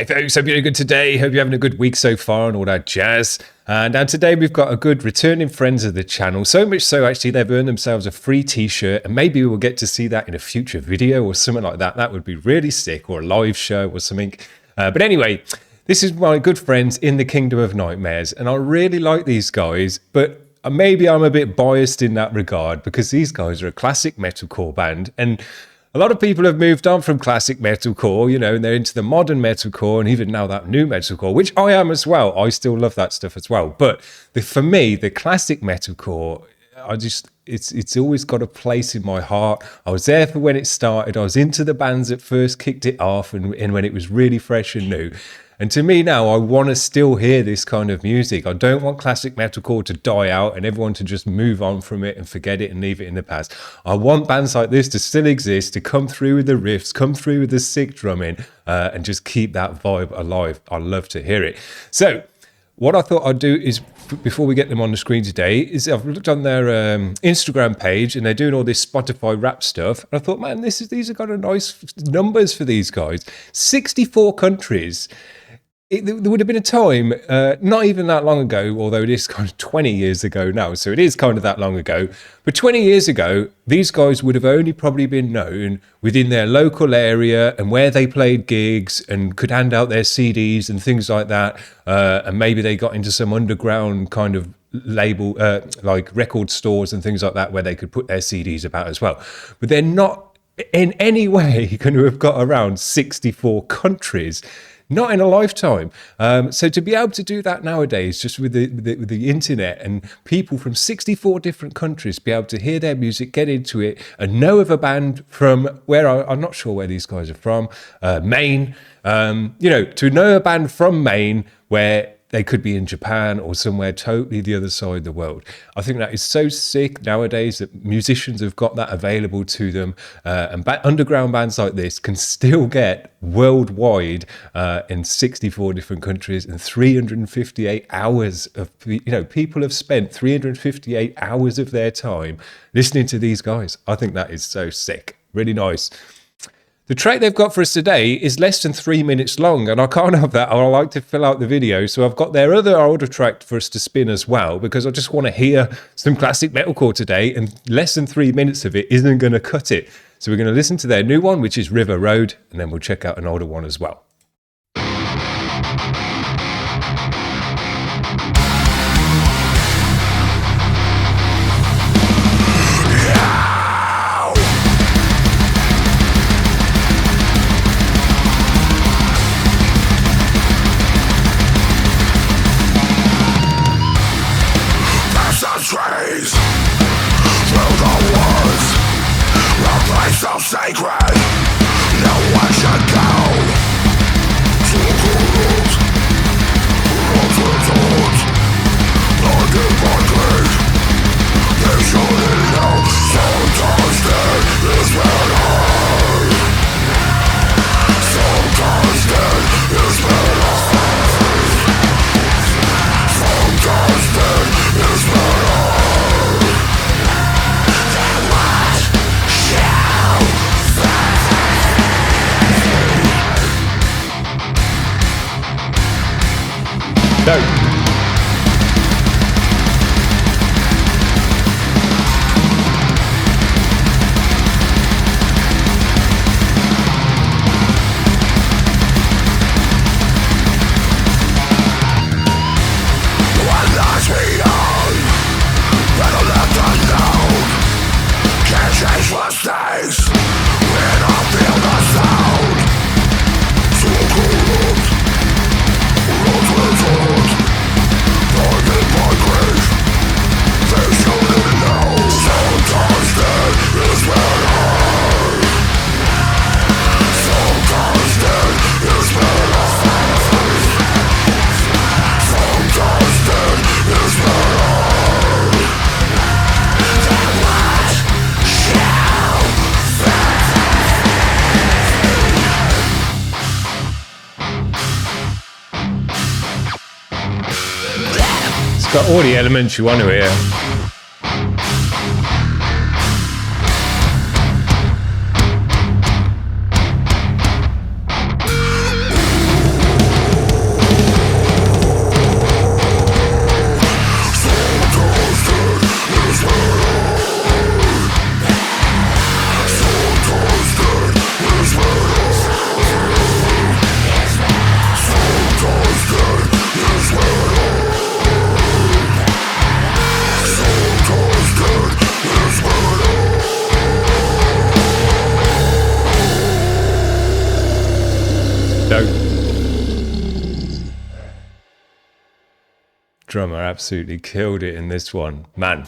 Hey folks, hope you're doing good today. Hope you're having a good week so far and all that jazz. And today we've got a good returning friends of the channel. So much so, actually, they've earned themselves a free t-shirt. And maybe we'll get to see that in a future video or something like that. That would be really sick, or a live show or something. But anyway, this is my good friends in the Kingdom of Nightmares. And I really like these guys, but maybe I'm a bit biased in that regard because these guys are a classic metalcore band. And a lot of people have moved on from classic metalcore, you know, and they're into the modern metalcore and even now that new metalcore, which I am as well. I still love that stuff as well. But for me, the classic metalcore, it's always got a place in my heart. I was there for when it started. I was into the bands that first kicked it off and when it was really fresh and new. And to me now, I want to still hear this kind of music. I don't want classic metalcore to die out and everyone to just move on from it and forget it and leave it in the past. I want bands like this to still exist, to come through with the riffs, come through with the sick drumming, and just keep that vibe alive. I love to hear it. So what I thought I'd do is, before we get them on the screen today, is I've looked on their Instagram page and they're doing all this Spotify rap stuff. And I thought, man, these are kind of nice numbers for these guys. 64 countries. There would have been a time, not even that long ago, although it is kind of 20 years ago now, so it is kind of that long ago. But 20 years ago, these guys would have only probably been known within their local area and where they played gigs and could hand out their CDs and things like that. And maybe they got into some underground kind of label, like record stores and things like that, where they could put their CDs about as well. But they're not in any way going to have got around 64 countries. Not in a lifetime. So to be able to do that nowadays, just with the internet and people from 64 different countries be able to hear their music, get into it, and know of a band from where I'm not sure where these guys are from, Maine. To know a band from Maine where they could be in Japan or somewhere totally the other side of the world. I think that is so sick nowadays that musicians have got that available to them. And underground bands like this can still get worldwide in 64 different countries and 358 hours of, people have spent 358 hours of their time listening to these guys. I think that is so sick. Really nice. The track they've got for us today is less than 3 minutes long, and I can't have that. I like to fill out the video, so I've got their other older track for us to spin as well, because I just want to hear some classic metalcore today, and less than 3 minutes of it isn't going to cut it. So we're going to listen to their new one, which is River Road, and then we'll check out an older one as well. Sacred, no one should go to the road, like in my grave. They shouldn't know, sometimes dead is better. Sometimes dead is better. Sometimes dead is better. No. Got all the elements you want to hear. Drummer absolutely killed it in this one. Man,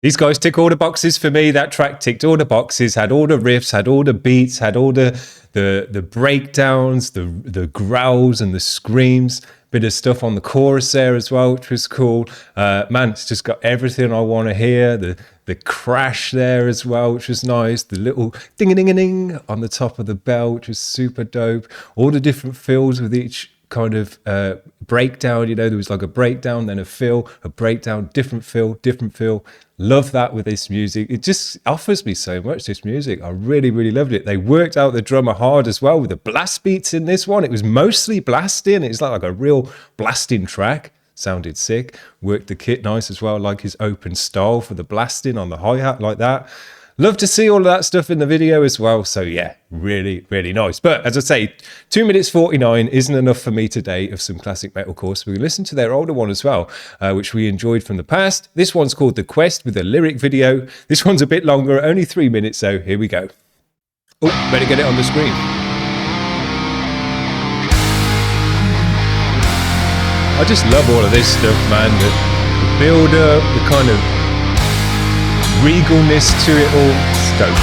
these guys tick all the boxes for me. That track ticked all the boxes, had all the riffs, had all the beats, had all the breakdowns, the growls and the screams. Bit of stuff on the chorus there as well, which was cool. Man, it's just got everything I want to hear. The crash there as well, which was nice. The little ding-a-ding-a-ding on the top of the bell, which was super dope. All the different fills with each kind of breakdown. You know, there was like a breakdown, then a fill, a breakdown, different fill, different fill. Love that with this music. It just offers me so much, this music. I really, really loved it. They worked out the drummer hard as well with the blast beats in this one. It was mostly blasting. It's like a real blasting track. Sounded sick. Worked the kit nice as well, like his open style for the blasting on the hi-hat like that. Love to see all of that stuff in the video as well. So yeah, really, really nice. But as I say, 2 minutes 49 isn't enough for me today of some classic metalcore. So we listen to their older one as well, which we enjoyed from the past. This one's called The Quest with a lyric video. This one's a bit longer, only 3 minutes. So here we go. Oh, better get it on the screen. I just love all of this stuff, man. The build up, the kind of regalness to it all. It's dope.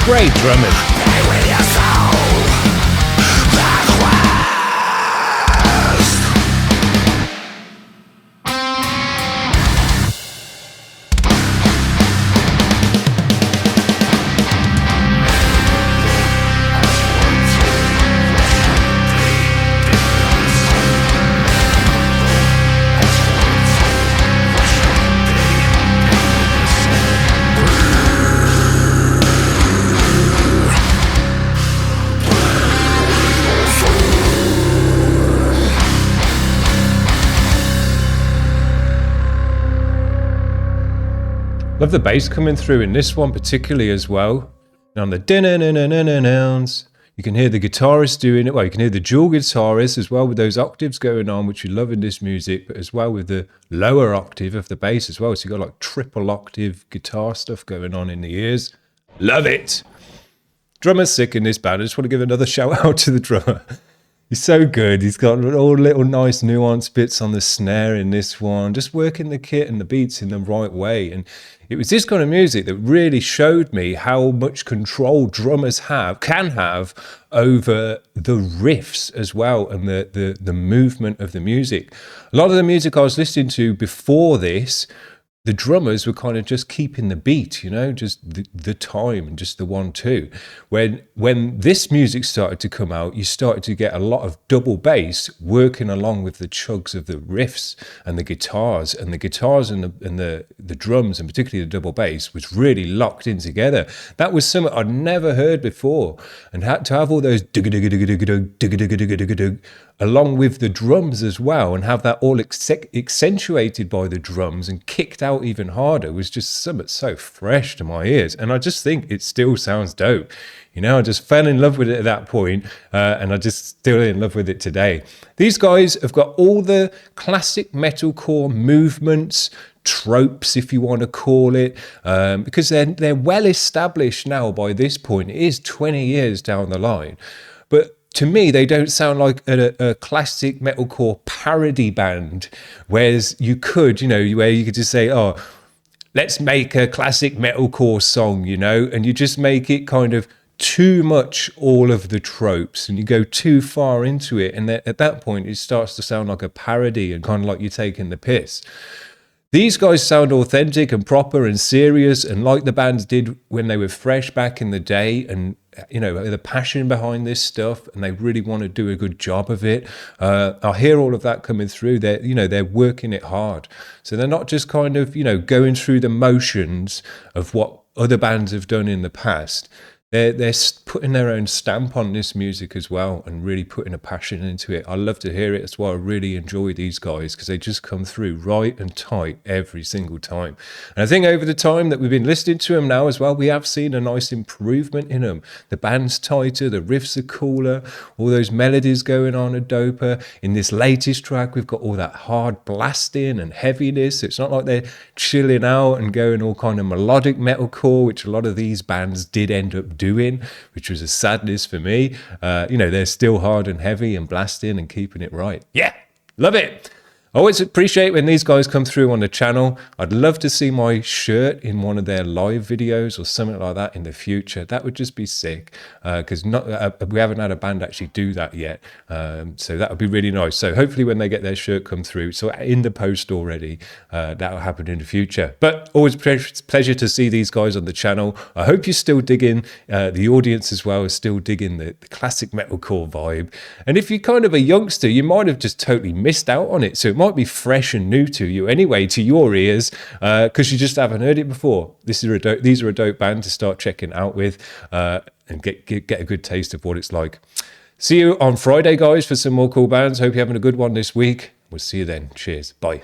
Great drumming. Love the bass coming through in this one particularly as well. And on the din-na-na-na-na-na-nouns, you can hear the guitarist doing it. Well, you can hear the dual guitarist as well with those octaves going on, which you love in this music, but as well with the lower octave of the bass as well. So you've got like triple octave guitar stuff going on in the ears. Love it. Drummer's sick in this band. I just want to give another shout out to the drummer. He's so good. He's got all little nice nuanced bits on the snare in this one, just working the kit and the beats in the right way. And it was this kind of music that really showed me how much control drummers can have over the riffs as well, and the movement of the music. A lot of the music I was listening to before this, the drummers were kind of just keeping the beat, you know, just the time and just the 1-2. When this music started to come out, you started to get a lot of double bass working along with the chugs of the riffs and the guitars, and the drums, and particularly the double bass, was really locked in together. That was something I'd never heard before, and had to have all those along with the drums as well, and have that all accentuated by the drums and kicked out even harder, was just something so fresh to my ears. And I just think it still sounds dope. You know, I just fell in love with it at that point, and I just still in love with it today. These guys have got all the classic metalcore movements, tropes, if you want to call it, because they're well established now by this point. It is 20 years down the line. But to me, they don't sound like a classic metalcore parody band, whereas you could, you know, where you could just say, oh, let's make a classic metalcore song, you know, and you just make it kind of too much all of the tropes, and you go too far into it, and at that point it starts to sound like a parody and kind of like you're taking the piss. These guys sound authentic and proper and serious, and like the bands did when they were fresh back in the day, and you know, the passion behind this stuff, and they really want to do a good job of it. I hear all of that coming through. They're working it hard, so they're not just kind of, you know, going through the motions of what other bands have done in the past. They're putting their own stamp on this music as well, and really putting a passion into it. I love to hear it. That's why I really enjoy these guys, because they just come through right and tight every single time. And I think over the time that we've been listening to them now as well, we have seen a nice improvement in them. The band's tighter, the riffs are cooler, all those melodies going on are doper. In this latest track, we've got all that hard blasting and heaviness. It's not like they're chilling out and going all kind of melodic metalcore, which a lot of these bands did end up doing, which was a sadness for me. They're still hard and heavy and blasting and keeping it right. Yeah, love it. I always appreciate when these guys come through on the channel. I'd love to see my shirt in one of their live videos or something like that in the future. That would just be sick, because we haven't had a band actually do that yet. So that would be really nice. So hopefully when they get their shirt come through, so in the post already, that will happen in the future. But always pleasure to see these guys on the channel. I hope you're still digging, the audience as well is still digging the classic metalcore vibe. And if you're kind of a youngster, you might have just totally missed out on it. So it might be fresh and new to you anyway, to your ears, because you just haven't heard it before. These are a dope band to start checking out with, and get a good taste of what it's like. See you on Friday, guys, for some more cool bands. Hope you're having a good one this week. We'll see you then. Cheers. Bye.